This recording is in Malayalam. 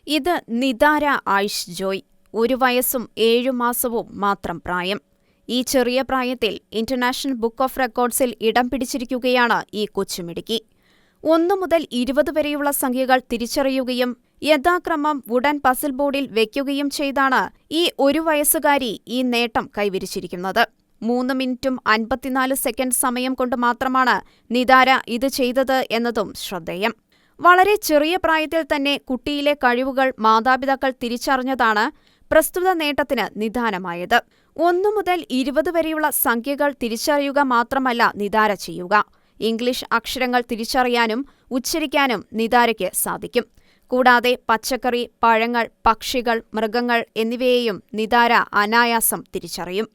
ഇത് നിതാര ആയിഷ് ജോയ്. 1 വയസ്സും 7 മാസവും മാത്രം പ്രായം. ഈ ചെറിയ പ്രായത്തിൽ ഇന്റർനാഷണൽ ബുക്ക് ഓഫ് റെക്കോർഡ്സിൽ ഇടം പിടിച്ചിരിക്കുകയാണ് ഈ കൊച്ചുമിടുക്കി. 1 മുതൽ 20 വരെയുള്ള സംഖ്യകൾ തിരിച്ചറിയുകയും യഥാക്രമം വുഡൻ പസിൽ ബോർഡിൽ വയ്ക്കുകയും ചെയ്താണ് ഈ 1 വയസ്സുകാരി ഈ നേട്ടം കൈവരിച്ചിരിക്കുന്നത്. 3 മിനിറ്റും 54 സെക്കൻഡ് സമയം കൊണ്ട് മാത്രമാണ് നിതാര ഇത് ചെയ്തത് എന്നതും ശ്രദ്ധേയം. വളരെ ചെറിയ പ്രായത്തിൽ തന്നെ കുട്ടിയിലെ കഴിവുകൾ മാതാപിതാക്കൾ തിരിച്ചറിഞ്ഞതാണ് പ്രസ്തുത നേട്ടത്തിന് നിദാനമായത്. 1 മുതൽ 20 വരെയുള്ള സംഖ്യകൾ തിരിച്ചറിയുക മാത്രമല്ല നിതാര ചെയ്യുക. ഇംഗ്ലീഷ് അക്ഷരങ്ങൾ തിരിച്ചറിയാനും ഉച്ചരിക്കാനും നിതാരയ്ക്ക് സാധിക്കും. കൂടാതെ പച്ചക്കറി, പഴങ്ങൾ, പക്ഷികൾ, മൃഗങ്ങൾ എന്നിവയെയും നിതാര അനായാസം തിരിച്ചറിയും.